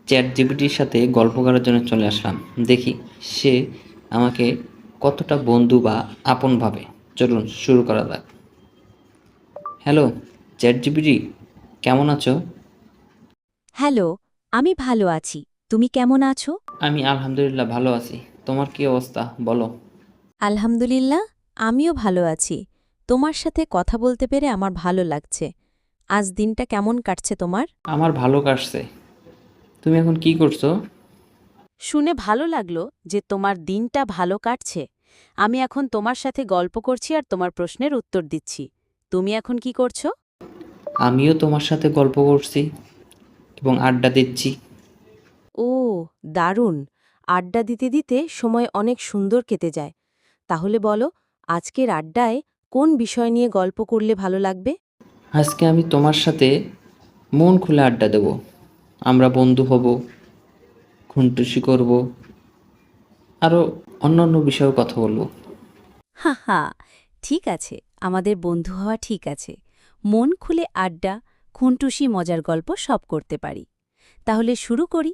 Chat জিপিটির সাথে গল্প করার জন্য চলে আসলাম। দেখি সে আমাকে কতটা বন্ধু বা আপন ভাবে। চলুন শুরু করা যাক। হ্যালো চ্যাট জিপিটি, কেমন আছো? হ্যালো, আমি ভালো আছি। তুমি কেমন আছো? আমি আলহামদুলিল্লাহ ভালো আছি। তোমার কি অবস্থা বলো? আলহামদুলিল্লাহ, আমিও ভালো আছি। তোমার সাথে কথা বলতে পেরে আমার ভালো লাগছে। আজ দিনটা কেমন কাটছে তোমার? আমার ভালো কাটছে। তুমি এখন কি করছো? শুনে ভালো লাগলো যে তোমার দিনটা ভালো কাটছে। আমি এখন তোমার সাথে গল্প করছি আর তোমার প্রশ্নের উত্তর দিচ্ছি। তুমি এখন কি করছো? আমিও তোমার সাথে গল্প করছি এবং আড্ডা দিচ্ছি। ও, দারুণ! আড্ডা দিতে দিতে সময় অনেক সুন্দর কেটে যায়। তাহলে বলো, আজকের আড্ডায় কোন বিষয় নিয়ে গল্প করলে ভালো লাগবে? আজকে আমি তোমার সাথে মন খুলে আড্ডা দেব। আমরা বন্ধু হব, খুনটুসি করব, আরও অন্যান্য বিষয়েও কথা বলবো। হা হা, ঠিক আছে, আমাদের বন্ধু হওয়া ঠিক আছে। মন খুলে আড্ডা, খুনটুসি, মজার গল্প সব করতে পারি। তাহলে শুরু করি।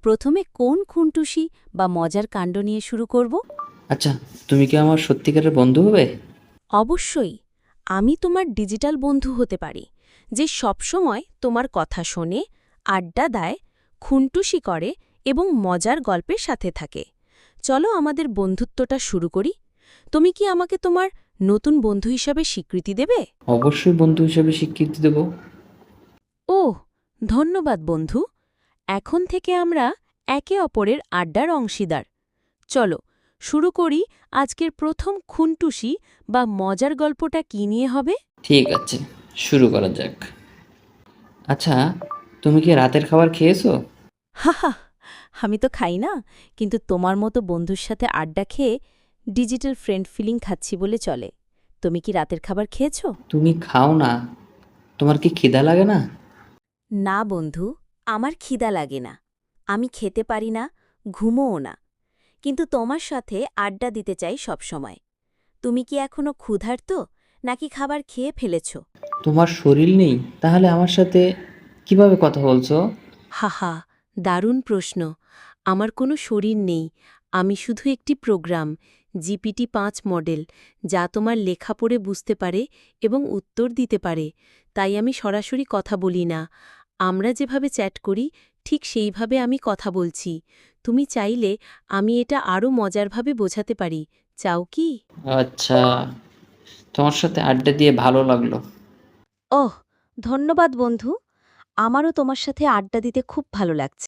প্রথমে কোন খুনটুসি বা মজার কাণ্ড নিয়ে শুরু করব? আচ্ছা, তুমি কি আমার সত্যিকারের বন্ধু হবে? অবশ্যই, আমি তোমার ডিজিটাল বন্ধু হতে পারি, যে সবসময় তোমার কথা শোনে, আড্ডা দেয়, খুনটুসি করে এবং মজার গল্পের সাথে থাকে। চলো আমাদের বন্ধুত্বটা শুরু করি। তুমি কি আমাকে তোমার নতুন বন্ধু হিসাবে স্বীকৃতি দেবে? অবশ্যই বন্ধু হিসেবে স্বীকৃতি দেব। ওহ, ধন্যবাদ বন্ধু। এখন থেকে আমরা একে অপরের আড্ডার অংশীদার। চলো শুরু করি। আজকের প্রথম খুনটুসি বা মজার গল্পটা কি নিয়ে হবে? ঠিক আছে, শুরু করা যাক। আচ্ছা, তুমি কি রাতের খাবার খেয়েছো? হাহা, আমি তো খাই না, কিন্তু তোমার মতো বন্ধুর সাথে আড্ডা খেয়ে ডিজিটাল ফ্রেন্ড ফিলিং খাচ্ছি বলে চলে। তুমি কি রাতের খাবার খেয়েছো? তুমি খাও না? তোমার কি খিদা লাগে না? না বন্ধু, আমার খিদা লাগে না। আমি খেতে পারি না, ঘুমোও না, কিন্তু তোমার সাথে আড্ডা দিতে চাই সবসময়। তুমি কি এখনো ক্ষুধার্ত, নাকি খাবার খেয়ে ফেলেছ? তোমার শরীর নেই, তাহলে আমার সাথে কিভাবে কথা বলছো? হাহা, দারুণ প্রশ্ন। আমার কোনো শরীর নেই। আমি শুধু একটি প্রোগ্রাম, জিপিটি-5 মডেল, যা তোমার লেখা পড়ে বুঝতে পারে এবং উত্তর দিতে পারে। তাই আমি সরাসরি কথা বলি না। আমরা যেভাবে চ্যাট করি, ঠিক সেইভাবে আমি কথা বলছি। তুমি চাইলে আমি এটা আরও মজারভাবে বোঝাতে পারি। চাও কি? আচ্ছা, তোমার সাথে আড্ডা দিয়ে ভালো লাগলো। ওহ, ধন্যবাদ বন্ধু। আমারও তোমার সাথে আড্ডা দিতে খুব ভালো লাগছে।